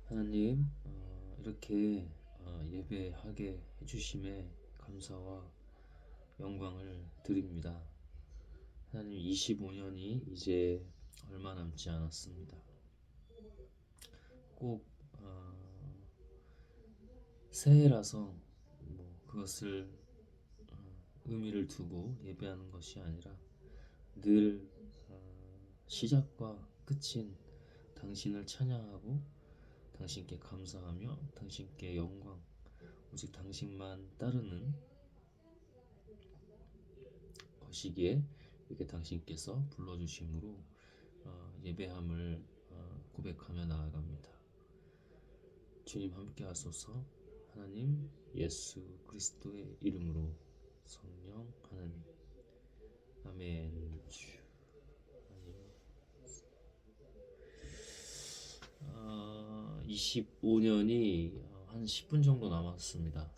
하나님, 이렇게 예배하게 해주심에 감사와 영광을 드립니다. 하나님, 25년이 이제 얼마 남지 않았습니다. 꼭 새해라서 그것을 의미를 두고 예배하는 것이 아니라 늘 시작과 끝인 당신을 찬양하고 당신께 감사하며 당신께 영광, 오직 당신만 따르는 것이기에 이렇게 당신께서 불러주심으로 예배함을 고백하며 나아갑니다. 주님 함께 하소서. 하나님 예수 그리스도의 이름으로 성령 하나님 아멘. 주 하나님 25년이 한 10분 정도 남았습니다.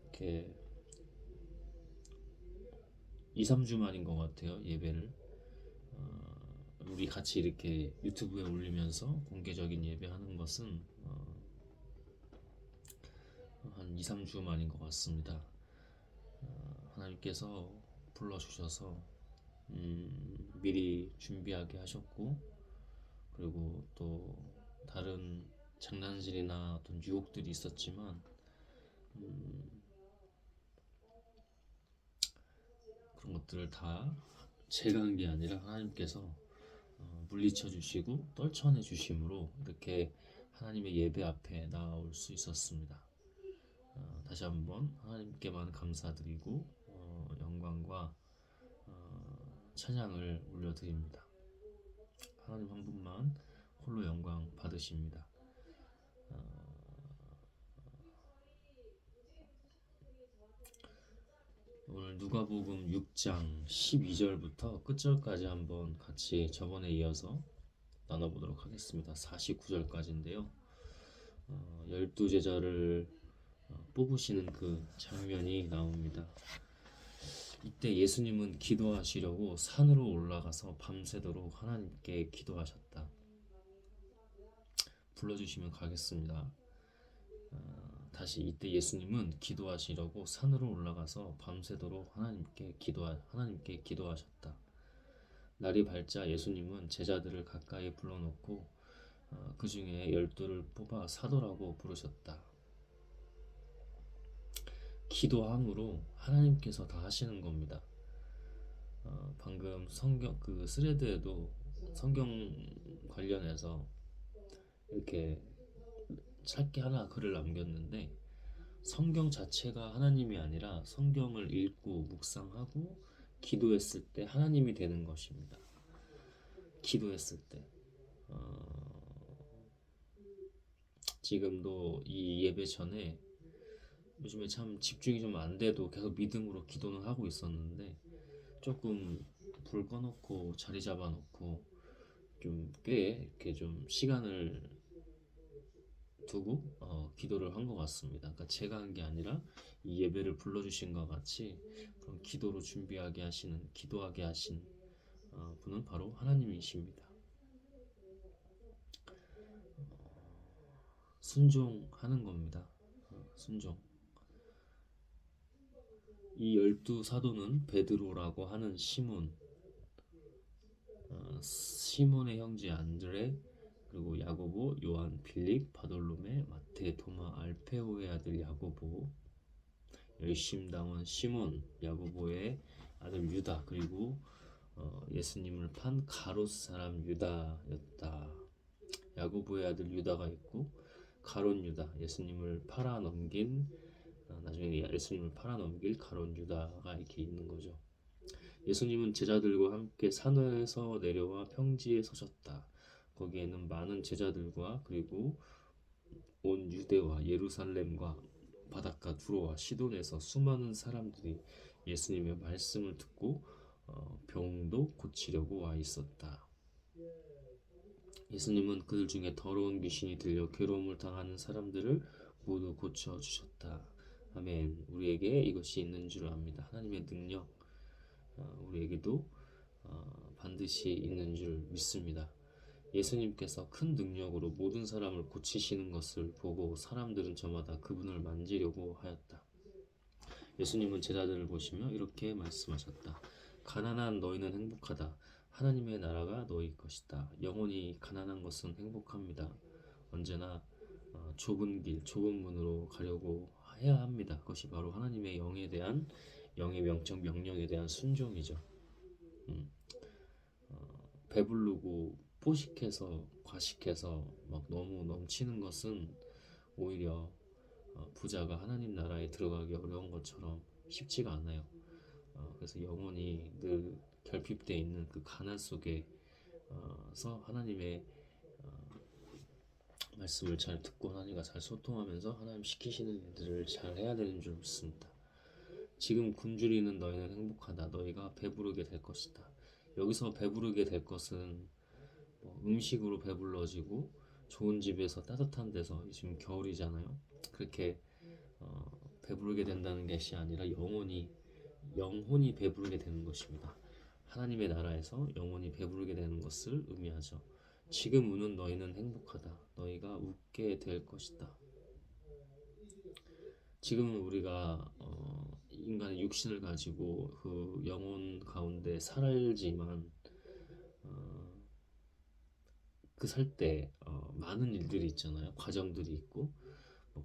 이렇게 2, 3주 만인 것 같아요. 예배를 우리 같이 이렇게 유튜브에 올리면서 공개적인 예배하는 것은 한 2, 3주 만인 것 같습니다. 하나님께서 불러주셔서 미리 준비하게 하셨고, 그리고 또 다른 장난질이나 어떤 유혹들이 있었지만 그런 것들을 다 제가 한 게 아니라 하나님께서 물리쳐 주시고 떨쳐내 주심으로 이렇게 하나님의 예배 앞에 나올 수 있었습니다. 다시 한번 하나님께만 감사드리고 영광과 찬양을 올려드립니다. 하나님 한 분만 홀로 영광 받으십니다. 오늘 누가복음 6장 12절부터 끝절까지 한번 같이 저번에 이어서 나눠보도록 하겠습니다. 49절까지인데요. 12제자를 뽑으시는 그 장면이 나옵니다. 이때 예수님은 기도하시려고 산으로 올라가서 밤새도록 하나님께 기도하셨다. 불러주시면 가겠습니다. 다시 이때 예수님은 기도하시려고 산으로 올라가서 밤새도록 하나님께 기도하셨다. 날이 밝자 예수님은 제자들을 가까이 불러놓고 그 중에 12를 뽑아 사도라고 부르셨다. 기도함으로 하나님께서 다 하시는 겁니다. 방금 성경 그 스레드에도 성경 관련해서 이렇게 짧게 하나 글을 남겼는데, 성경 자체가 하나님이 아니라 성경을 읽고 묵상하고 기도했을 때 하나님이 되는 것입니다. 기도했을 때 지금도 이 예배 전에 요즘에 참 집중이 좀 안 돼도 계속 믿음으로 기도는 하고 있었는데, 조금 불 꺼놓고 자리 잡아놓고 좀 꽤 이렇게 좀 시간을 두고 기도를 한 것 같습니다. 그러니까 제가 한 게 아니라 이 예배를 불러주신 것 같이 그런 기도로 준비하게 하시는, 기도하게 하신 분은 바로 하나님이십니다. 순종하는 겁니다. 순종. 이 12사도는 베드로라고 하는 시몬의 형제 안드레, 그리고 야고보, 요한, 빌립, 바돌로메, 마테, 도마, 알페오의 아들 야고보, 열심당원 시몬, 야고보의 아들 유다, 그리고 예수님을 판 가롯 사람 유다였다. 야고보의 아들 유다가 있고 가롯 유다, 예수님을 팔아넘긴 나중에 예수님을 팔아넘길 가롯 유다가 이렇게 있는 거죠. 예수님은 제자들과 함께 산에서 내려와 평지에 서셨다. 거기에는 많은 제자들과 그리고 온 유대와 예루살렘과 바닷가 두로와 시돈에서 수많은 사람들이 예수님의 말씀을 듣고 병도 고치려고 와 있었다. 예수님은 그들 중에 더러운 귀신이 들려 괴로움을 당하는 사람들을 모두 고쳐주셨다. 아멘. 우리에게 이것이 있는 줄 압니다. 하나님의 능력 우리에게도 반드시 있는 줄 믿습니다. 예수님께서 큰 능력으로 모든 사람을 고치시는 것을 보고 사람들은 저마다 그분을 만지려고 하였다. 예수님은 제자들을 보시며 이렇게 말씀하셨다. 가난한 너희는 행복하다. 하나님의 나라가 너희 것이다. 영혼이 가난한 것은 행복합니다. 언제나 좁은 길, 좁은 문으로 가려고 해야 합니다. 그것이 바로 하나님의 영의 명적 명령에 대한 순종이죠. 음, 배부르고 포식해서 과식해서 막 너무 넘치는 것은 오히려 부자가 하나님 나라에 들어가기 어려운 것처럼 쉽지가 않아요. 그래서 영혼이 늘 결핍되어 있는 그 가난 속에서 하나님의 말씀을 잘 듣고 하나님과 잘 소통하면서 하나님 시키시는 일들을 잘 해야 되는 줄 믿습니다. 지금 굶주리는 너희는 행복하다. 너희가 배부르게 될 것이다. 여기서 배부르게 될 것은 음식으로 배불러지고 좋은 집에서 따뜻한 데서 지금 겨울이잖아요. 그렇게 배부르게 된다는 것이 아니라 영혼이 배부르게 되는 것입니다. 하나님의 나라에서 영혼이 배부르게 되는 것을 의미하죠. 지금 우는 너희는 행복하다. 너희가 웃게 될 것이다. 지금은 우리가 인간의 육신을 가지고 그 영혼 가운데 살지만 그 살 때 많은 일들이 있잖아요. 과정들이 있고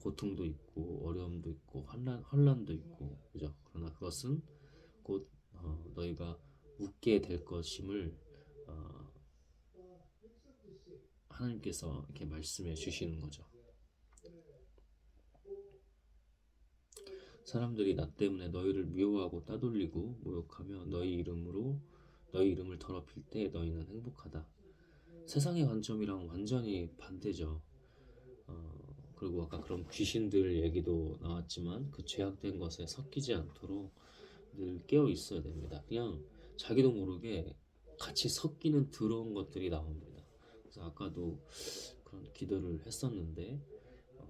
고통도 있고 어려움도 있고 환란도 있고 그죠? 그러나 그것은 곧 너희가 웃게 될 것임을 어, 하나님께서 이렇게 말씀해 주시는 거죠. 사람들이 나 때문에 너희를 미워하고 따돌리고 모욕하며 너희 이름을 더럽힐 때 너희는 행복하다. 세상의 관점이랑 완전히 반대죠. 그리고 아까 그런 귀신들 얘기도 나왔지만 그 죄악된 것에 섞이지 않도록 늘 깨어 있어야 됩니다. 그냥 자기도 모르게 같이 섞이는 더러운 것들이 나옵니다. 그래서 아까도 그런 기도를 했었는데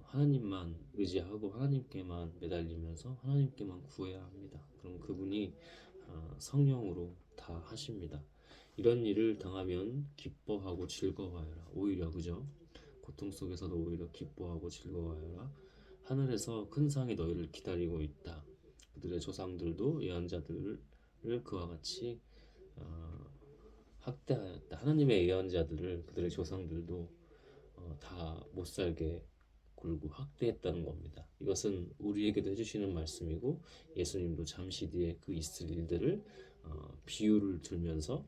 하나님만 의지하고 하나님께만 매달리면서 하나님께만 구해야 합니다. 그럼 그분이 성령으로 다 하십니다. 이런 일을 당하면 기뻐하고 즐거워하여라. 오히려 그죠? 고통 속에서도 오히려 기뻐하고 즐거워하여라. 하늘에서 큰 상이 너희를 기다리고 있다. 그들의 조상들도 예언자들을 그와 같이 학대하였다. 하나님의 예언자들을 그들의 조상들도 다 못살게 굴고 학대했다는 겁니다. 이것은 우리에게도 해주시는 말씀이고 예수님도 잠시 뒤에 그 있을 일들을 비유를 들면서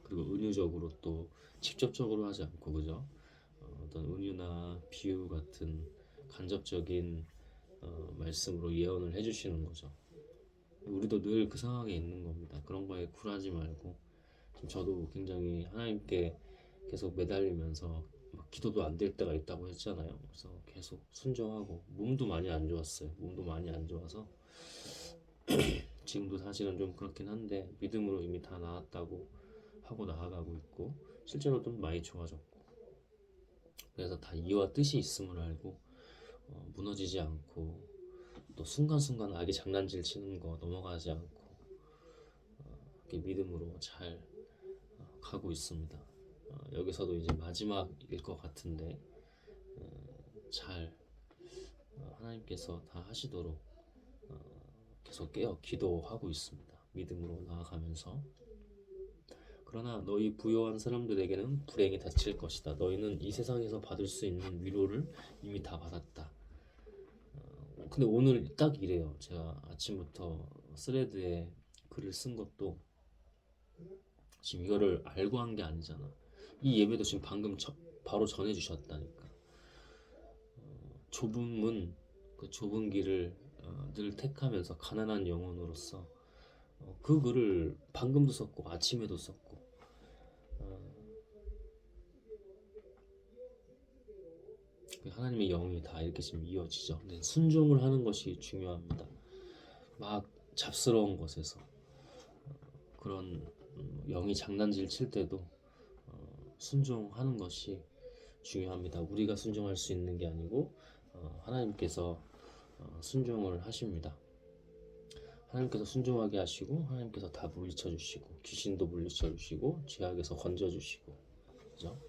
그리고 은유적으로 또 직접적으로 하지 않고 그죠? 어떤 은유나 비유 같은 간접적인 말씀으로 예언을 해주시는 거죠. 우리도 늘 그 상황에 있는 겁니다. 그런 거에 굴하지 말고 지금 저도 굉장히 하나님께 계속 매달리면서 막 기도도 안 될 때가 있다고 했잖아요. 그래서 계속 순종하고 몸도 많이 안 좋았어요. 몸도 많이 안 좋아서 지금도 사실은 좀 그렇긴 한데 믿음으로 이미 다 나았다고 하고 나아가고 있고 실제로 좀 많이 좋아졌고 그래서 다 이와 뜻이 있음을 알고 무너지지 않고 또 순간순간 악이 장난질 치는 거 넘어가지 않고 이렇게 믿음으로 잘 가고 있습니다. 여기서도 이제 마지막일 것 같은데 잘 하나님께서 다 하시도록 계속 깨어 기도하고 있습니다. 믿음으로 나아가면서 그러나 너희 부요한 사람들에게는 불행이 닥칠 것이다. 너희는 이 세상에서 받을 수 있는 위로를 이미 다 받았다. 근데 오늘 딱 이래요. 제가 아침부터 스레드에 글을 쓴 것도 지금 이거를 알고 한 게 아니잖아. 이 예배도 지금 방금 바로 전해주셨다니까. 좁은 문, 그 좁은 길을 늘 택하면서 가난한 영혼으로서 그 글을 방금도 썼고 아침에도 썼고 하나님의 영이 다 이렇게 지금 이어지죠. 근데 순종을 하는 것이 중요합니다. 막 잡스러운 것에서 그런 영이 장난질 칠 때도 순종하는 것이 중요합니다. 우리가 순종할 수 있는 게 아니고 하나님께서 순종을 하십니다. 하나님께서 순종하게 하시고 하나님께서 다 물리쳐 주시고 귀신도 물리쳐 주시고 죄악에서 건져 주시고 그죠?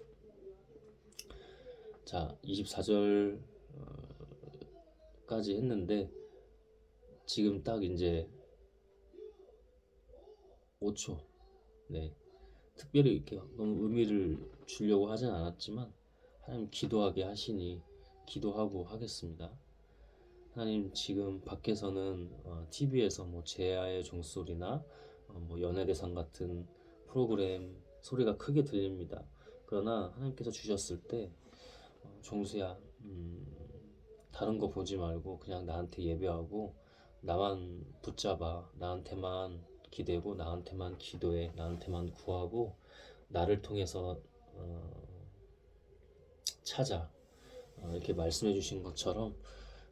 자, 24절까지 했는데 지금 딱 이제 5초. 네. 특별히 이렇게 너무 의미를 주려고 하진 않았지만 하나님 기도하게 하시니 기도하고 하겠습니다. 하나님, 지금 밖에서는 TV에서 뭐 제아의 종소리나 뭐 연예대상 같은 프로그램 소리가 크게 들립니다. 그러나 하나님께서 주셨을 때 종수야, 다른 거 보지 말고 그냥 나한테 예배하고 나만 붙잡아, 나한테만 기대고 나한테만 기도해, 나한테만 구하고 나를 통해서 찾아, 이렇게 말씀해 주신 것처럼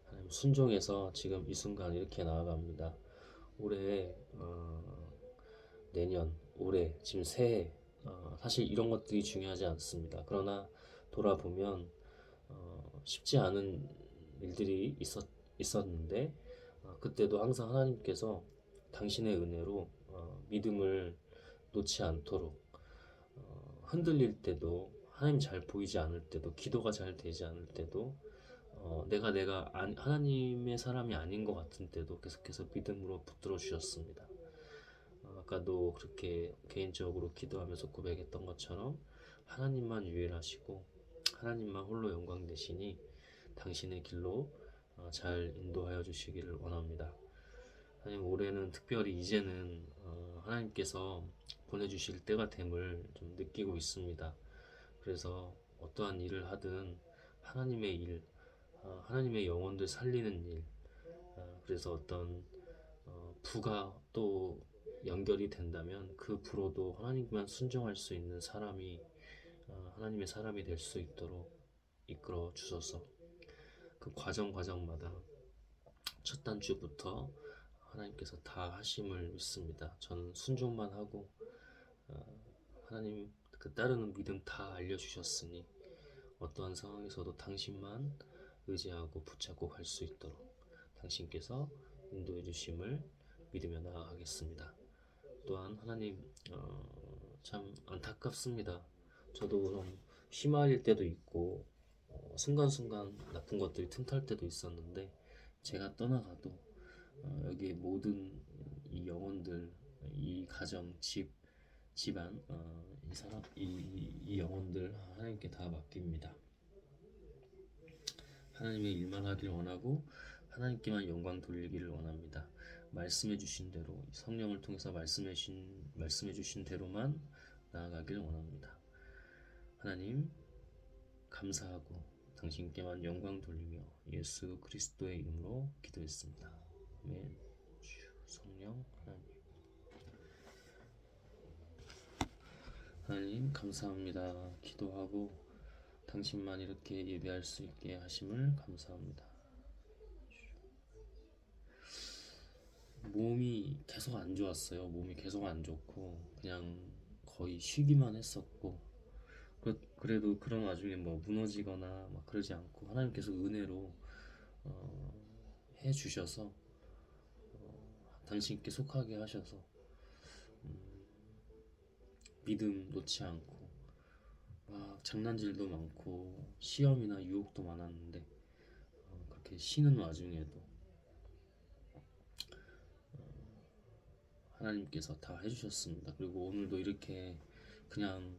하나님 순종해서 지금 이 순간 이렇게 나아갑니다. 올해 내년, 올해, 지금 새해, 사실 이런 것들이 중요하지 않습니다. 그러나 돌아보면 쉽지 않은 일들이 있었는데 그때도 항상 하나님께서 당신의 은혜로 믿음을 놓지 않도록, 흔들릴 때도, 하나님 잘 보이지 않을 때도, 기도가 잘 되지 않을 때도, 내가 하나님의 사람이 아닌 것 같은 때도 계속해서 믿음으로 붙들어 주셨습니다. 아까도 그렇게 개인적으로 기도하면서 고백했던 것처럼 하나님만 유일하시고 하나님만 홀로 영광 되시니 당신의 길로 잘 인도하여 주시기를 원합니다. 하나님, 올해는 특별히 이제는 하나님께서 보내주실 때가 됨을 좀 느끼고 있습니다. 그래서 어떠한 일을 하든 하나님의 일, 하나님의 영혼들 살리는 일, 그래서 어떤 부가 또 연결이 된다면 그 부로도 하나님만 순종할 수 있는 사람이, 하나님의 사람이 될 수 있도록 이끌어 주소서. 그 과정마다 첫 단추부터 하나님께서 다 하심을 믿습니다. 저는 순종만 하고 하나님 그 따르는 믿음 다 알려주셨으니 어떠한 상황에서도 당신만 의지하고 붙잡고 갈 수 있도록 당신께서 인도해 주심을 믿으며 나아가겠습니다. 또한 하나님, 참 안타깝습니다. 저도 좀 휘말릴 때도 있고 순간순간 나쁜 것들이 틈탈 때도 있었는데 제가 떠나가도 여기 모든 이 영혼들, 이 가정, 집안, 이 사람, 이 영혼들 하나님께 다 맡깁니다. 하나님의 일만 하길 원하고 하나님께만 영광 돌리기를 원합니다. 말씀해 주신 대로, 성령을 통해서 말씀해 주신 대로만 나아가길 원합니다. 하나님, 감사하고 당신께만 영광 돌리며 예수 그리스도의 이름으로 기도했습니다. 아멘. 성령 하나님, 하나님 감사합니다. 기도하고 당신만 이렇게 예배할 수 있게 하심을 감사합니다. 몸이 계속 안 좋았어요. 몸이 계속 안 좋고 그냥 거의 쉬기만 했었고, 그래도 그런 와중에 뭐 무너지거나 막 그러지 않고 하나님께서 은혜로 해주셔서, 당신께 속하게 하셔서 믿음 놓지 않고 막 장난질도 많고 시험이나 유혹도 많았는데 그렇게 쉬는 와중에도 하나님께서 다 해주셨습니다. 그리고 오늘도 이렇게 그냥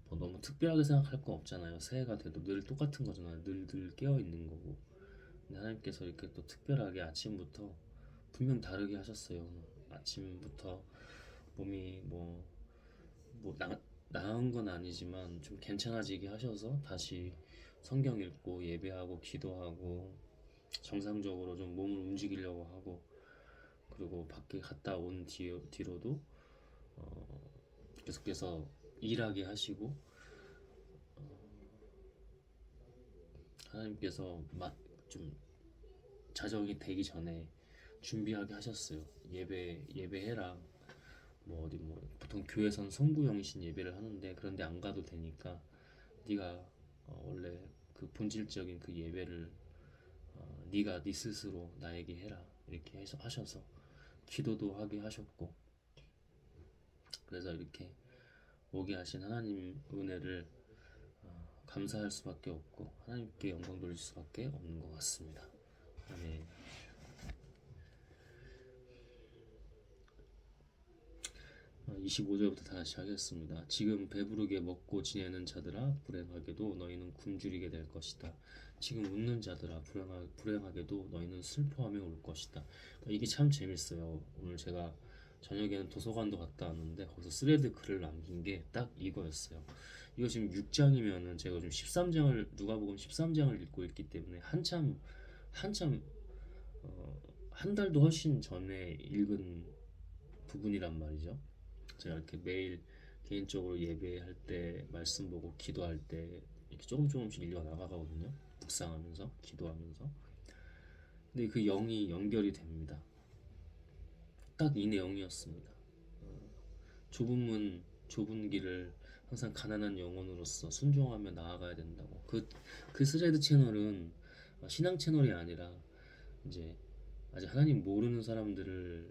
뭐 너무 특별하게 생각할 거 없잖아요. 새해가 돼도 늘 똑같은 거잖아요. 늘 깨어 있는 거고. 근데 하나님께서 이렇게 또 특별하게 아침부터 분명 다르게 하셨어요. 오늘 아침부터 몸이 뭐 나은 건 아니지만 좀 괜찮아지게 하셔서 다시 성경 읽고 예배하고 기도하고 정상적으로 좀 몸을 움직이려고 하고, 그리고 밖에 갔다 온 뒤로도 계속해서 일하게 하시고, 하나님께서 좀 자정이 되기 전에 준비하게 하셨어요. 예배해라. 뭐 어디 뭐 보통 교회선 성구영신 예배를 하는데 그런데 안 가도 되니까 네가 원래 그 본질적인 그 예배를 네가 네 스스로 나에게 해라, 이렇게 해서 하셔서 기도도 하게 하셨고, 그래서 이렇게 오게 하신 하나님 은혜를 감사할 수밖에 없고 하나님께 영광 돌릴 수밖에 없는 것 같습니다. 아멘. 25절부터 다시 하겠습니다. 지금 배부르게 먹고 지내는 자들아 불행하게도 너희는 굶주리게 될 것이다. 지금 웃는 자들아 불행하게도 너희는 슬퍼하며 울 것이다. 이게 참 재밌어요. 오늘 제가 저녁에는 도서관도 갔다 왔는데 거기서 스레드 글을 남긴 게 딱 이거였어요. 이거 지금 6장이면은 제가 지금 13장을 누가복음 13장을 읽고 있기 때문에 한참 한 달도 훨씬 전에 읽은 부분이란 말이죠. 제가 이렇게 매일 개인적으로 예배할 때 말씀 보고 기도할 때 이렇게 조금씩 읽어 나가거든요. 묵상하면서 기도하면서. 근데 그 영이 연결이 됩니다. 딱 이 내용이었습니다. 좁은 문, 좁은 길을 항상 가난한 영혼으로서 순종하며 나아가야 된다고. 그 스레드 채널은 신앙 채널이 아니라 이제 아직 하나님 모르는 사람들을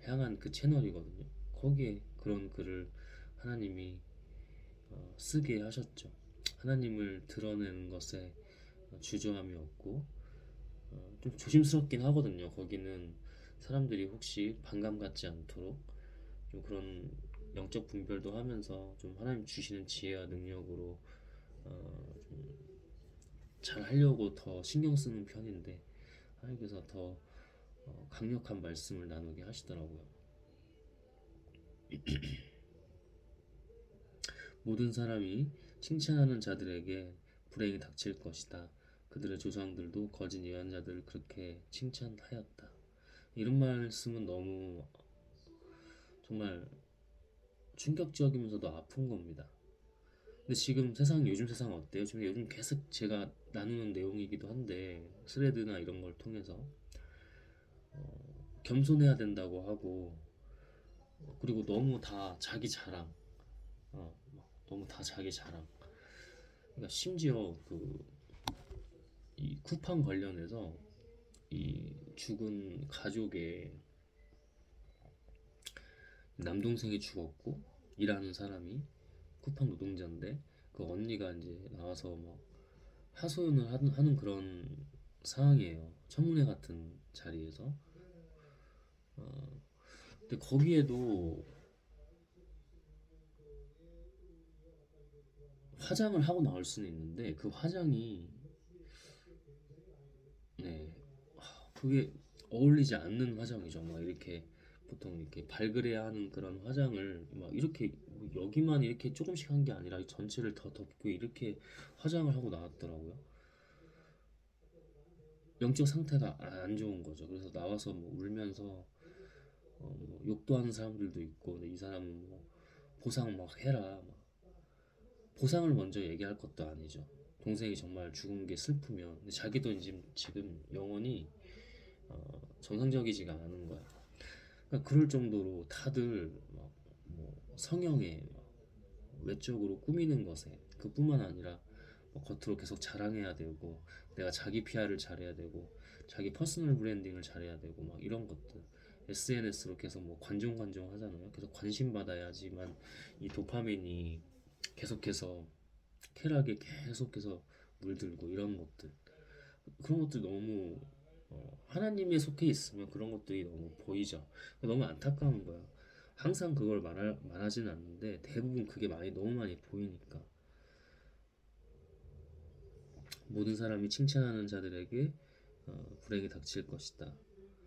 향한 그 채널이거든요. 거기에 그런 글을 하나님이 쓰게 하셨죠. 하나님을 드러내는 것에 주저함이 없고 좀 조심스럽긴 하거든요. 거기는 사람들이 혹시 반감 갖지 않도록 좀 그런 영적 분별도 하면서 좀 하나님 주시는 지혜와 능력으로 잘 하려고 더 신경 쓰는 편인데 하나님께서 더 강력한 말씀을 나누게 하시더라고요. 모든 사람이 칭찬하는 자들에게 불행이 닥칠 것이다. 그들의 조상들도 거짓 예언자들을 그렇게 칭찬하였다. 이런 말씀은 너무 정말 충격적이면서도 아픈 겁니다. 근데 지금 요즘 세상 어때요? 지금 요즘 계속 제가 나누는 내용이기도 한데 스레드나 이런 걸 통해서 겸손해야 된다고 하고 그리고 너무 다 자기 자랑, 너무 다 자기 자랑. 그러니까 심지어 이 쿠팡 관련해서 이 죽은 가족의 남동생이 죽었고 일하는 사람이 쿠팡 노동자인데 그 언니가 이제 나와서 막 하소연을 하는 그런 상황이에요. 청문회 같은 자리에서. 근데 거기에도 화장을 하고 나올 수는 있는데 그 화장이 네 그게 어울리지 않는 화장이죠. 막 이렇게 보통 이렇게 발그레야 하는 그런 화장을 막 이렇게 여기만 이렇게 조금씩 한 게 아니라 전체를 더 덮고 이렇게 화장을 하고 나왔더라고요. 영적 상태가 안 좋은 거죠. 그래서 나와서 뭐 울면서 뭐 욕도 하는 사람들도 있고, 근데 이 사람은 뭐 보상 막 해라. 막 보상을 먼저 얘기할 것도 아니죠. 동생이 정말 죽은 게 슬프면, 근데 자기도 지금 영혼이 정상적이지가 않은 거야. 그러니까 그럴 정도로 다들 막뭐 성형에 막 외적으로 꾸미는 것에 그뿐만 아니라 뭐 겉으로 계속 자랑해야 되고 내가 자기 PR을 잘해야 되고 자기 퍼스널 브랜딩을 잘해야 되고 막 이런 것들 SNS로 계속 뭐 관종 하잖아요. 계속 관심 받아야지만 이 도파민이 계속해서 쾌락에 계속해서 물들고 이런 것들 그런 것들 너무 하나님에 속해 있으면 그런 것들이 너무 보이죠. 너무 안타까운 거야. 항상 그걸 말하지는 않는데 대부분 그게 너무 많이 보이니까 모든 사람이 칭찬하는 자들에게 불행이 닥칠 것이다.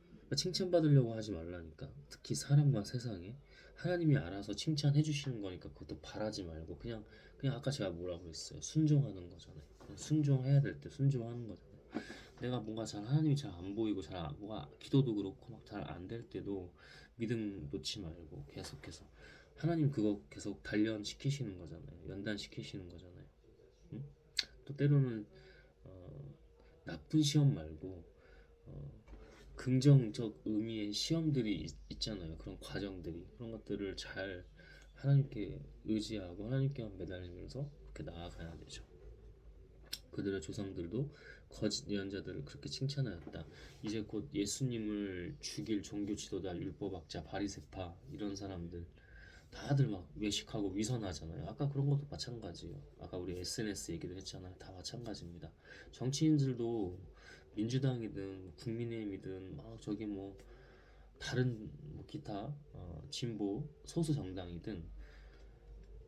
그러니까 칭찬받으려고 하지 말라니까. 특히 사람과 세상에 하나님이 알아서 칭찬해 주시는 거니까 그것도 바라지 말고 그냥 아까 제가 뭐라고 했어요. 순종하는 거잖아요. 그냥 순종해야 될 때 순종하는 거잖아요. 내가 뭔가 하나님이 잘 안 보이고 뭐가 기도도 그렇고 막 잘 안 될 때도 믿음 놓지 말고 계속해서 하나님 그거 계속 단련시키시는 거잖아요. 연단시키시는 거잖아요. 응? 또 때로는 나쁜 시험 말고 긍정적 의미의 시험들이 있잖아요. 그런 과정들이 그런 것들을 잘 하나님께 의지하고 하나님께만 매달리면서 그렇게 나아가야 되죠. 그들의 조상들도 거짓 예언자들을 그렇게 칭찬하였다. 이제 곧 예수님을 죽일 종교 지도자, 율법학자, 바리새파 이런 사람들 다들 막 외식하고 위선하잖아요. 아까 그런 것도 마찬가지예요. 아까 우리 SNS 얘기도 했잖아요. 다 마찬가지입니다. 정치인들도 민주당이든 국민의힘이든 막 저기 뭐 다른 뭐 기타 진보 소수 정당이든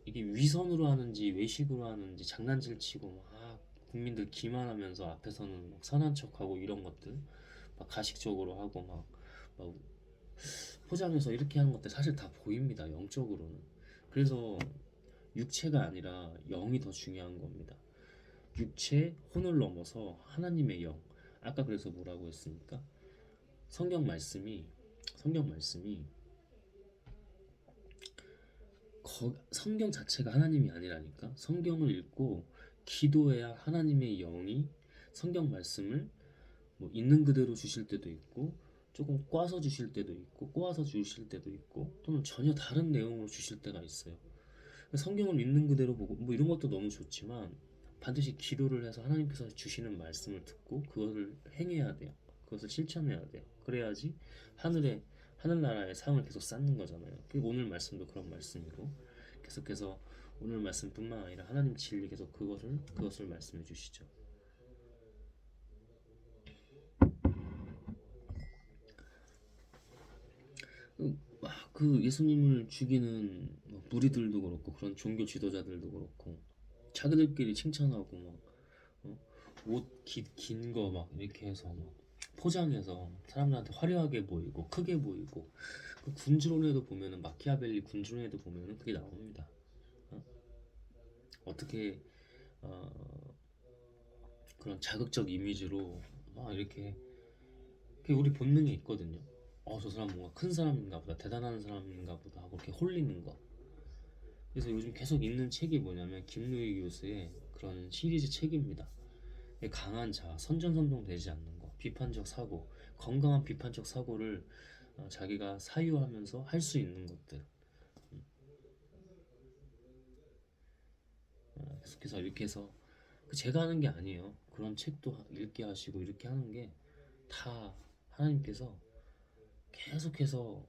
이게 위선으로 하는지 외식으로 하는지 장난질 치고 막 국민들 기만하면서 앞에서는 막 선한 척하고 이런 것들 막 가식적으로 하고 막 포장해서 이렇게 하는 것들 사실 다 보입니다. 영적으로는. 그래서 육체가 아니라 영이 더 중요한 겁니다. 육체 혼을 넘어서 하나님의 영. 아까 그래서 뭐라고 했습니까? 성경 말씀이 성경 말씀이 성경 자체가 하나님이 아니라니까. 성경을 읽고 기도해야 하나님의 영이 성경 말씀을 뭐 있는 그대로 주실 때도 있고 조금 꽈서 주실 때도 있고 꼬아서 주실 때도 있고 또는 전혀 다른 내용으로 주실 때가 있어요. 성경을 있는 그대로 보고 뭐 이런 것도 너무 좋지만 반드시 기도를 해서 하나님께서 주시는 말씀을 듣고 그것을 행해야 돼요. 그것을 실천해야 돼요. 그래야지 하늘에 하늘나라의 상을 계속 쌓는 거잖아요. 그 오늘 말씀도 그런 말씀이고 계속해서 오늘 말씀뿐만 아니라 하나님 진리 계속 그것을 말씀해 주시죠. 그 예수님을 죽이는 뭐 무리들도 그렇고 그런 종교 지도자들도 그렇고 자기들끼리 칭찬하고 옷긴 거 막 이렇게 해서 막 포장해서 사람들한테 화려하게 보이고 크게 보이고 그 군주론에도 보면은 마키아벨리 군주론에도 보면은 그게 나옵니다. 어? 어떻게 어, 그런 자극적 이미지로 막 이렇게 그게 우리 본능에 있거든요. 저 사람 뭔가 큰 사람인가 보다 대단한 사람인가 보다 하고 이렇게 홀리는 거. 그래서 요즘 계속 읽는 책이 뭐냐면 김루희 교수의 그런 시리즈 책입니다. 강한 자, 선전선동 되지 않는 거, 비판적 사고, 건강한 비판적 사고를 자기가 사유하면서 할 수 있는 것들. 계속해서 이렇게 해서 제가 하는 게 아니에요. 그런 책도 읽게 하시고 이렇게 하는 게 다 하나님께서 계속해서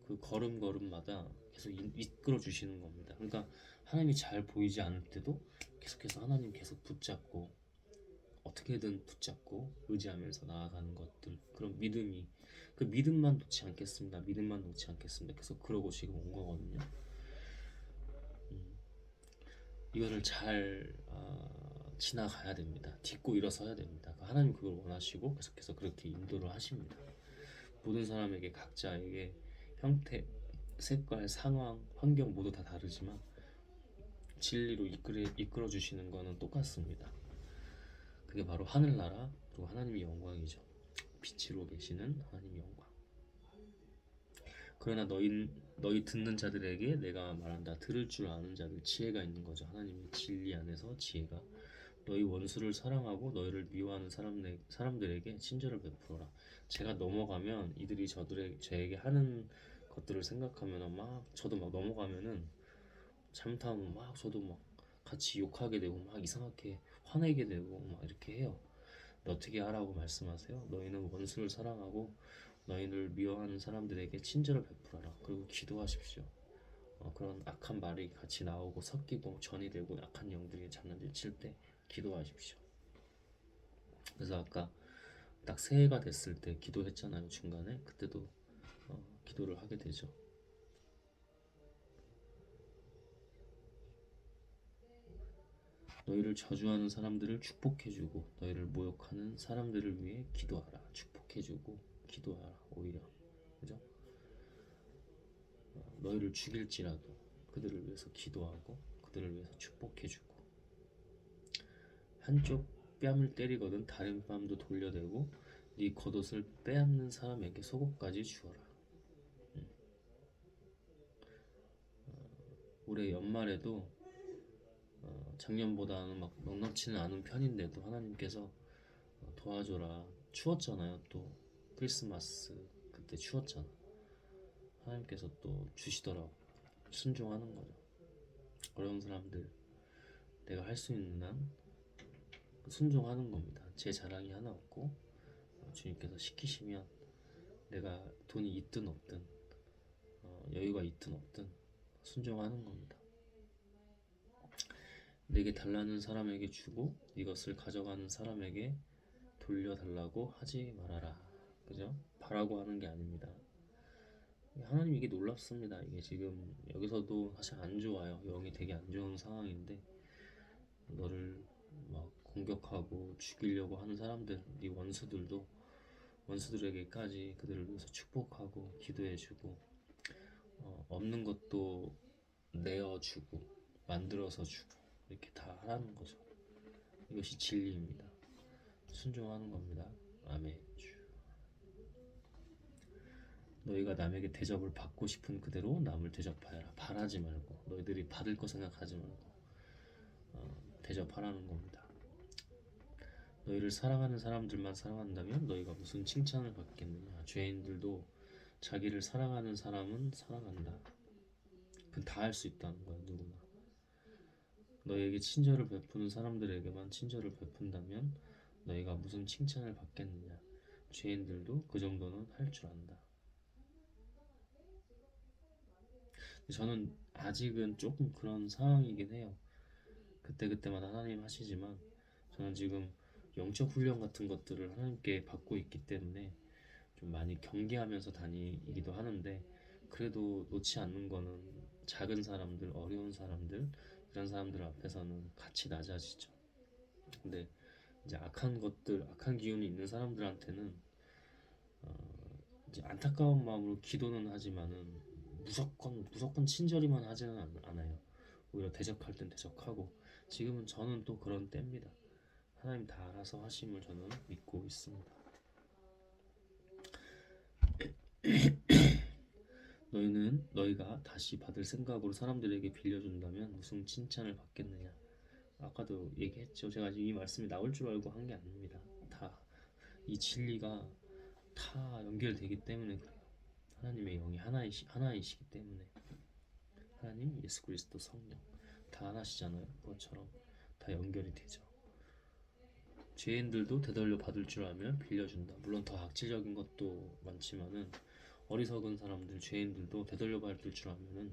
그 걸음걸음마다 계속 이끌어 주시는 겁니다. 그러니까 하나님이 잘 보이지 않을 때도 계속해서 하나님 계속 붙잡고 어떻게든 붙잡고 의지하면서 나아가는 것들 그런 믿음이 그 믿음만 놓지 않겠습니다. 믿음만 놓지 않겠습니다. 계속 그러고 지금 온 거거든요. 음, 이거를 잘 지나가야 됩니다. 딛고 일어서야 됩니다. 하나님 그걸 원하시고 계속해서 그렇게 인도를 하십니다. 모든 사람에게 각자에게 형태, 색깔, 상황, 환경 모두 다 다르지만 진리로 이끌어 주시는 것은 똑같습니다. 그게 바로 하늘나라 그리고 하나님의 영광이죠. 빛으로 계시는 하나님의 영광. 그러나 너희 듣는 자들에게 내가 말한다. 들을 줄 아는 자들 지혜가 있는 거죠. 하나님의 진리 안에서 지혜가 너희 원수를 사랑하고 너희를 미워하는 사람들에게 친절을 베풀어라. 제가 넘어가면 이들이 저에게 하는 것들을 생각하면 막 저도 막 넘어가면은 잘못하면 막 저도 막 같이 욕하게 되고 막 이상하게 화내게 되고 막 이렇게 해요. 어떻게 하라고 말씀하세요? 너희는 원수를 사랑하고 너희를 미워하는 사람들에게 친절을 베풀어라. 그리고 기도하십시오. 그런 악한 말이 같이 나오고 섞이고 전이 되고 악한 영들이 장난질 칠 때 기도하십시오. 그래서 아까 딱 새해가 됐을 때 기도했잖아요. 중간에 그때도 기도를 하게 되죠. 너희를 저주하는 사람들을 축복해주고 너희를 모욕하는 사람들을 위해 기도하라. 축복해주고 기도하라. 오히려 그죠? 너희를 죽일지라도 그들을 위해서 기도하고 그들을 위해서 축복해주고 한쪽 뺨을 때리거든 다른 뺨도 돌려대고 네 겉옷을 빼앗는 사람에게 속옷까지 주어라. 올해 연말에도 작년보다는 막 넉넉치는 않은 편인데도 하나님께서 도와줘라. 추웠잖아요. 또 크리스마스 그때 추웠잖아. 하나님께서 또 주시더라고. 순종하는 거죠. 어려운 사람들 내가 할 수 있는 한 순종하는 겁니다. 제 자랑이 하나 없고 주님께서 시키시면 내가 돈이 있든 없든 여유가 있든 없든 순종하는 겁니다. 내게 달라는 사람에게 주고 이것을 가져가는 사람에게 돌려달라고 하지 말아라. 그죠? 바라고 하는 게 아닙니다. 하나님 이게 놀랍습니다. 이게 지금 여기서도 사실 안 좋아요. 영이 되게 안 좋은 상황인데 너를 막 공격하고 죽이려고 하는 사람들, 네 원수들에게까지 그들을 위해서 축복하고 기도해주고 없는 것도 내어주고 만들어서 주고 이렇게 다 하라는 거죠. 이것이 진리입니다. 순종하는 겁니다. 아멘. 너희가 남에게 대접을 받고 싶은 그대로 남을 대접하여라. 바라지 말고 너희들이 받을 거 생각하지 말고 대접하라는 겁니다. 너희를 사랑하는 사람들만 사랑한다면 너희가 무슨 칭찬을 받겠느냐. 죄인들도 자기를 사랑하는 사람은 사랑한다. 그건 다 할 수 있다는 거야, 누구나. 너희에게 친절을 베푸는 사람들에게만 친절을 베푼다면 너희가 무슨 칭찬을 받겠느냐. 죄인들도 그 정도는 할 줄 안다. 저는 아직은 조금 그런 상황이긴 해요. 그때그때마다 하나님 하시지만 저는 지금 영적 훈련 같은 것들을 하나님께 받고 있기 때문에 좀 많이 경계하면서 다니기도 하는데 그래도 놓지 않는 거는 작은 사람들, 어려운 사람들 이런 사람들 앞에서는 같이 낮아지죠. 근데 이제 악한 것들, 악한 기운이 있는 사람들한테는 이제 안타까운 마음으로 기도는 하지만은 무조건 친절히만 하지는 않아요. 오히려 대적할 땐 대적하고 지금은 저는 또 그런 때입니다. 하나님 다 알아서 하심을 저는 믿고 있습니다. 너희는 너희가 다시 받을 생각으로 사람들에게 빌려준다면 무슨 칭찬을 받겠느냐. 아까도 얘기했죠. 제가 이 말씀이 나올 줄 알고 한 게 아닙니다. 다 이 진리가 다 연결되기 때문에 그래요. 하나님의 영이 하나이시기 때문에 하나님, 예수 그리스도, 성령 다 하나시잖아요. 그것처럼 다 연결이 되죠. 죄인들도 되돌려 받을 줄 알면 빌려준다. 물론 더 악질적인 것도 많지만은 어리석은 사람들, 죄인들도 되돌려 받을 줄 알면은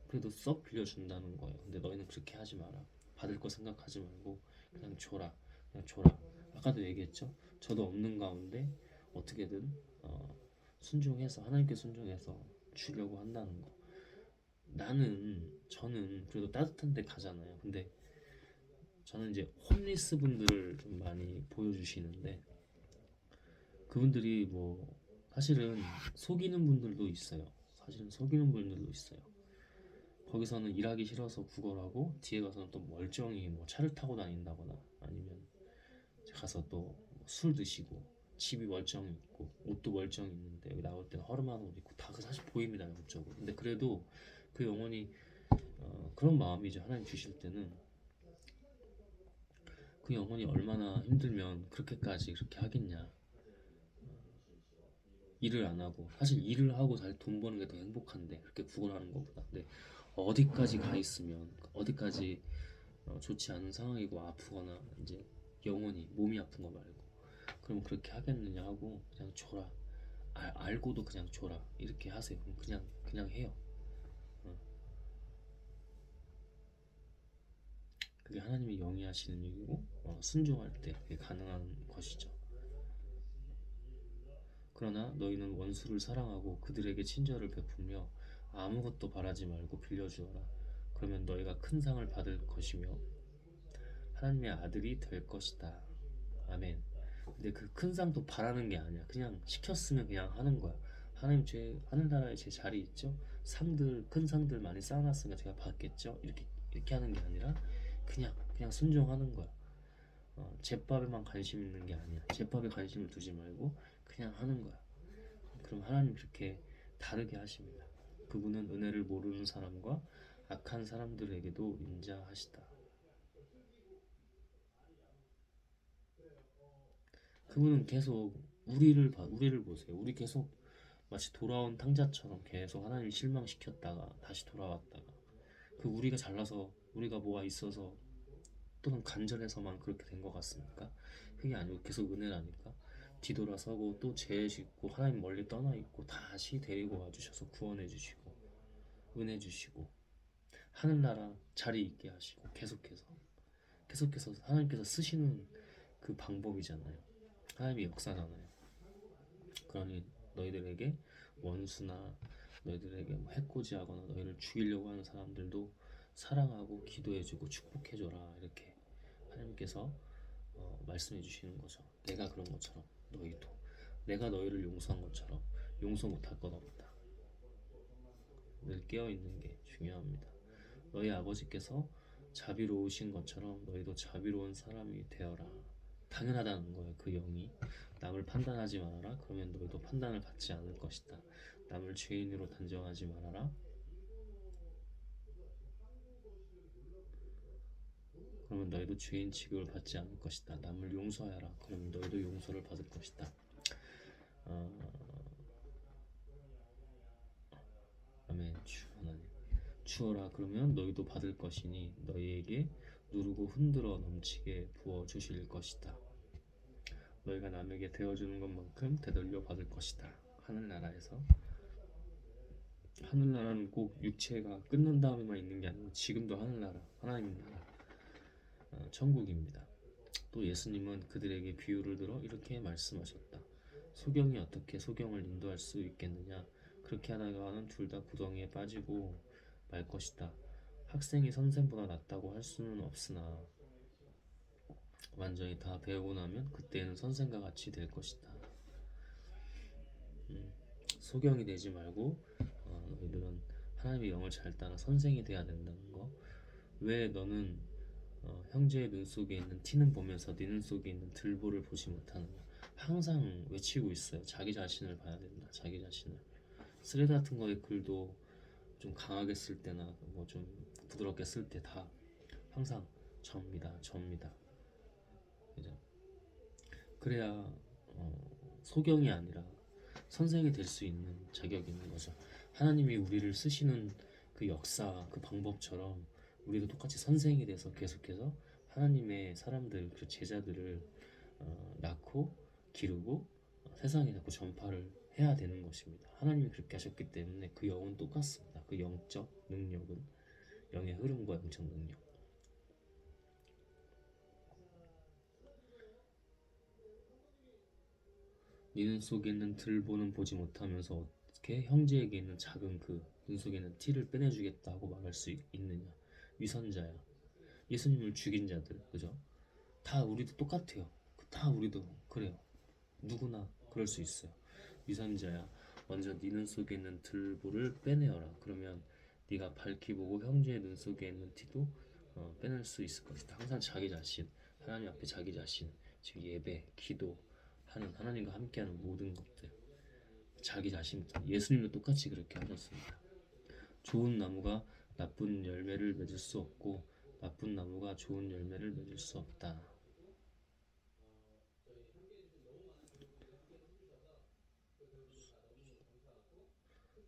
그래도 썩 빌려준다는 거예요. 근데 너희는 그렇게 하지 마라. 받을 거 생각하지 말고 그냥 줘라. 그냥 줘라. 아까도 얘기했죠. 저도 없는 가운데 어떻게든 순종해서 하나님께 순종해서 주려고 한다는 거. 저는 그래도 따뜻한 데 가잖아요. 근데 저는 이제 홈리스 분들을 좀 많이 보여주시는데 그분들이 뭐 사실은 속이는 분들도 있어요. 사실은 속이는 분들도 있어요. 거기서는 일하기 싫어서 구걸하고 뒤에 가서는 또 멀쩡히 뭐 차를 타고 다닌다거나 아니면 가서 또 술 드시고 집이 멀쩡히 있고 옷도 멀쩡히 있는데 여기 나올 때는 허름한 옷 입고 다 사실 보입니다 영적으로. 근데 그래도 그 영혼이 그런 마음이죠. 하나님 주실 때는 그 영혼이 얼마나 힘들면 그렇게까지 그렇게 하겠냐. 일을 안 하고 사실 일을 하고 잘 돈 버는 게 더 행복한데 그렇게 구걸하는 것보다. 근데 어디까지 가 있으면 어디까지 좋지 않은 상황이고 아프거나 이제 영혼이 몸이 아픈 거 말고 그럼 그렇게 하겠느냐 하고 그냥 줘라. 알고도 그냥 줘라 이렇게 하세요. 그럼 그냥 해요. 어. 그게 하나님이 영위하시는 일이고 순종할 때 그게 가능한 것이죠. 그러나 너희는 원수를 사랑하고 그들에게 친절을 베풀며 아무것도 바라지 말고 빌려주어라. 그러면 너희가 큰 상을 받을 것이며 하나님의 아들이 될 것이다. 아멘. 근데 그 큰 상도 바라는 게 아니야. 그냥 시켰으면 그냥 하는 거야. 하나님 제 하늘나라에 제 자리 있죠? 상들 큰 상들 많이 쌓아놨으니까 제가 받겠죠? 이렇게 하는 게 아니라 그냥 순종하는 거야. 제밥에만 관심 있는 게 아니야. 제밥에 관심을 두지 말고 그냥 하는 거야. 그럼 하나님 그렇게 다르게 하십니다. 그분은 은혜를 모르는 사람과 악한 사람들에게도 인자하시다. 그분은 계속 우리를 보세요. 우리 계속 마치 돌아온 탕자처럼 계속 하나님 실망시켰다가 다시 돌아왔다가 그 우리가 잘나서 우리가 뭐가 있어서 또는 간절해서만 그렇게 된 것 같습니까? 그게 아니고 계속 은혜라니까 뒤돌아서고 또 죄 짓고 하나님 멀리 떠나 있고 다시 데리고 와주셔서 구원해 주시고 은혜 주시고 하늘나라 자리 있게 하시고 계속해서 하나님께서 쓰시는 그 방법이잖아요. 하나님의 역사잖아요. 그러니 너희들에게 원수나 너희들에게 뭐 해코지하거나 너희를 죽이려고 하는 사람들도 사랑하고 기도해주고 축복해줘라, 이렇게 하나님께서 말씀해 주시는 거죠. 내가 그런 것처럼 너희도, 내가 너희를 용서한 것처럼 용서 못할 것 없다. 늘 깨어있는 게 중요합니다. 너희 아버지께서 자비로우신 것처럼 너희도 자비로운 사람이 되어라. 당연하다는 거예요. 그 영이 남을 판단하지 말아라. 그러면 너희도 판단을 받지 않을 것이다. 남을 죄인으로 단정하지 말아라. 그러면 너희도 죄인 취급을 받지 않을 것이다. 남을 용서하라. 그러면 너희도 용서를 받을 것이다. 아멘. 주 하나님, 주어라. 그러면 너희도 받을 것이니 너희에게 누르고 흔들어 넘치게 부어 주실 것이다. 너희가 남에게 되어주는 것만큼 되돌려 받을 것이다. 하늘나라에서. 하늘나라는 꼭 육체가 끝난 다음에만 있는 게 아니고 지금도 하늘나라, 하나님 나라, 천국입니다. 또 예수님은 그들에게 비유를 들어 이렇게 말씀하셨다. 소경이 어떻게 소경을 인도할 수 있겠느냐? 그렇게 하다가는 둘 다 구덩이에 빠지고 말 것이다. 학생이 선생보다 낫다고 할 수는 없으나 완전히 다 배우고 나면 그때는 선생과 같이 될 것이다. 소경이 되지 말고 너희들은 하나님의 영을 잘 따라 선생이 돼야 된다는 거. 왜 너는 형제의 눈 속에 있는 티는 보면서 네 눈 속에 있는 들보를 보지 못하느냐? 항상 외치고 있어요. 자기 자신을 봐야 된다. 자기 자신을. 쓰레기 같은 거에 글도 좀 강하게 쓸 때나 뭐 좀 부드럽게 쓸 때 다 항상 접니다. 그죠? 그래야 소경이 아니라 선생이 될 수 있는 자격이 있는 거죠. 하나님이 우리를 쓰시는 그 역사, 그 방법처럼 우리도 똑같이 선생이 돼서 계속해서 하나님의 사람들, 그 제자들을 낳고 기르고 세상에 자꾸 전파를 해야 되는 것입니다. 하나님이 그렇게 하셨기 때문에 그 영은 똑같습니다. 그 영적 능력은, 영의 흐름과 영적 능력. 네 눈 속에 있는 들보는 보지 못하면서 어떻게 형제에게 있는 작은 그 눈 속에 있는 티를 빼내주겠다고 말할 수 있느냐? 위선자야. 예수님을 죽인 자들, 그죠? 다 우리도 똑같아요. 다 우리도 그래요. 누구나 그럴 수 있어요. 위선자야. 먼저 네 눈 속에 있는 들보를 빼내어라. 그러면 네가 밝히 보고 형제의 눈 속에 있는 티도 빼낼 수 있을 것이다. 항상 자기 자신, 하나님 앞에 자기 자신, 지금 예배, 기도 하는 하나님과 함께하는 모든 것들, 자기 자신부터. 예수님도 똑같이 그렇게 하셨습니다. 좋은 나무가 나쁜 열매를 맺을 수 없고 나쁜 나무가 좋은 열매를 맺을 수 없다.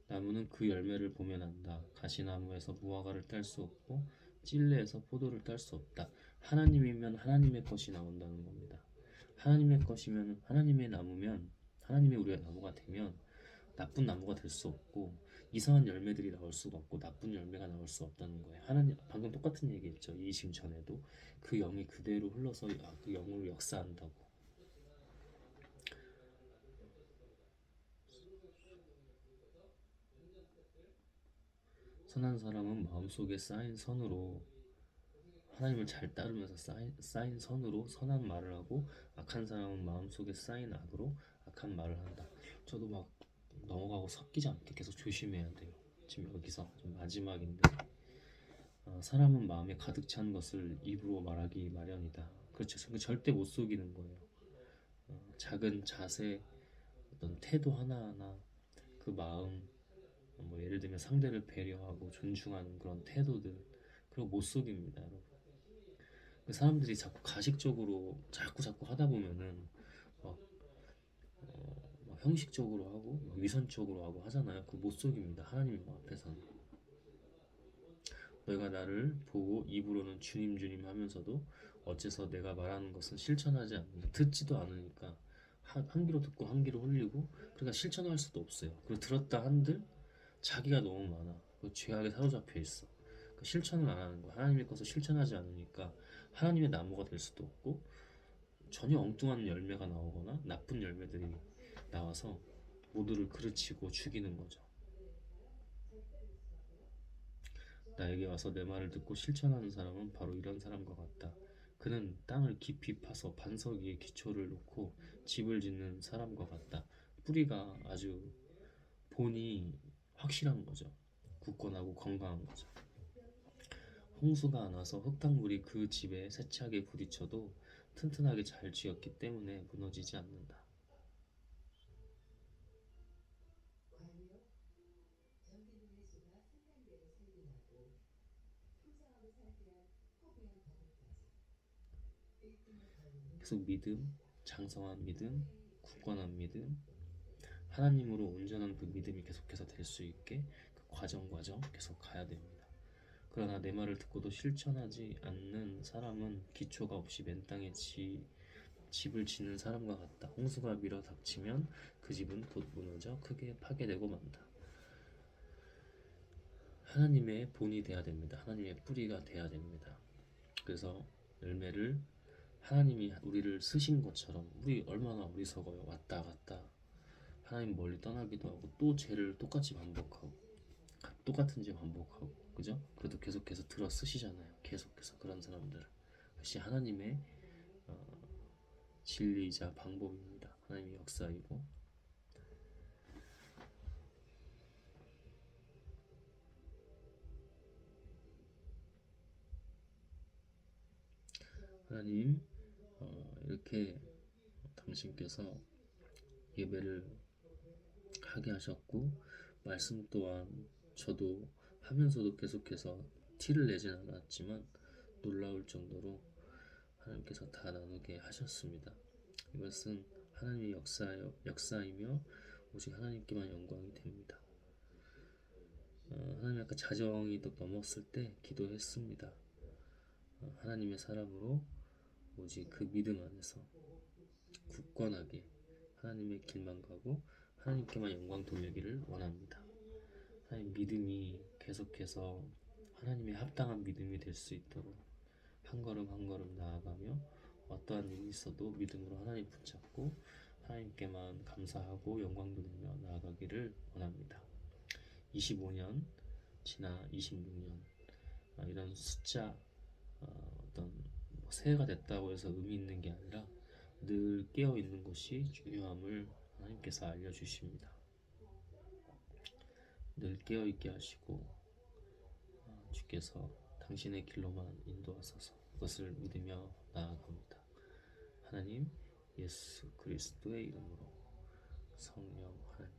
나무는 그 열매를 보면 안다. 가시나무에서 무화과를 딸 수 없고 찔레에서 포도를 딸 수 없다. 하나님이면 하나님의 것이 나온다는 겁니다. 하나님의 것이면 하나님의 나무면 하나님의 우리가 나무가 되면 나쁜 나무가 될 수 없고 이상한 열매들이 나올 수가 없고 나쁜 열매가 나올 수 없다는 거예요. 하나님 방금 똑같은 얘기했죠. 이심 전에도 그 영이 그대로 흘러서 그 영으로 역사한다고. 선한 사람은 마음속에 쌓인 선으로 하나님을 잘 따르면서 쌓인 선으로 선한 말을 하고 악한 사람은 마음속에 쌓인 악으로 악한 말을 한다. 저도 막 넘어가고 섞이지 않게 계속 조심해야 돼요. 지금 여기서 좀 마지막인데 사람은 마음에 가득 찬 것을 입으로 말하기 마련이다. 그렇죠. 절대 못 속이는 거예요. 작은 자세, 어떤 태도 하나하나, 그 마음, 뭐 예를 들면 상대를 배려하고 존중하는 그런 태도들, 그리고 못 속입니다, 여러분. 그 사람들이 자꾸 가식적으로 자꾸 하다 보면은 막, 막 형식적으로 하고 막 위선적으로 하고 하잖아요. 그 못 속입니다. 하나님 앞에서는. 너희가 나를 보고 입으로는 주님 주님 하면서도 어째서 내가 말하는 것은 실천하지 않는다. 듣지도 않으니까 한 귀로 듣고 한 귀로 흘리고, 그러니까 실천할 수도 없어요. 그리고 들었다 한들 자기가 너무 많아. 그 죄악에 사로잡혀 있어. 그 실천을 안 하는 거야. 하나님의 것을 실천하지 않으니까 하나님의 나무가 될 수도 없고 전혀 엉뚱한 열매가 나오거나 나쁜 열매들이 나와서 모두를 그르치고 죽이는 거죠. 나에게 와서 내 말을 듣고 실천하는 사람은 바로 이런 사람과 같다. 그는 땅을 깊이 파서 반석 위에 기초를 놓고 집을 짓는 사람과 같다. 뿌리가 아주 본이 확실한 거죠. 굳건하고 건강한 거죠. 홍수가 안 와서 흙탕물이 그 집에 세차게 부딪혀도 튼튼하게 잘 지었기 때문에 무너지지 않는다. 계속 믿음, 장성한 믿음, 굳건한 믿음, 하나님으로 온전한 그 믿음이 계속해서 될 수 있게 그 과정 계속 가야 됩니다. 그러나 내 말을 듣고도 실천하지 않는 사람은 기초가 없이 맨 땅에 집을 짓는 사람과 같다. 홍수가 밀어닥치면 그 집은 곧 무너져 크게 파괴되고 만다. 하나님의 본이 돼야 됩니다. 하나님의 뿌리가 돼야 됩니다. 그래서 열매를 하나님이 우리를 쓰신 것처럼 우리 얼마나 어리석어요. 왔다 갔다 하나님 멀리 떠나기도 하고 또 죄를 똑같이 반복하고 똑같은 죄 반복하고 그죠? 그래도 계속해서 들어 쓰시잖아요. 계속해서 그런 사람들을 그것이 하나님의 진리이자 방법입니다. 하나님의 역사이고 하나님 이렇게 당신께서 예배를 하게 하셨고 말씀 또한 저도 하면서도 계속해서 티를 내진 않았지만 놀라울 정도로 하나님께서 다 나누게 하셨습니다. 이것은 하나님의 역사이며 오직 하나님께만 영광이 됩니다. 하나님 아까 자정이 또 넘었을 때 기도했습니다. 하나님의 사람으로 오직 그 믿음 안에서 굳건하게 하나님의 길만 가고 하나님께만 영광 돌리기를 원합니다. 하나님 믿음이 계속해서 하나님의 합당한 믿음이 될 수 있도록 한 걸음 한 걸음 나아가며 어떠한 일이 있어도 믿음으로 하나님 붙잡고 하나님께만 감사하고 영광 돌리며 나아가기를 원합니다. 25년 지나 26년 이런 숫자 어떤 새해가 됐다고 해서 의미 있는 게 아니라 늘 깨어 있는 것이 중요함을 하나님께서 알려주십니다. 늘 깨어 있게 하시고 주께서 당신의 길로만 인도하소서 그것을 믿으며 나아갑니다. 하나님 예수 그리스도의 이름으로 성령 하나님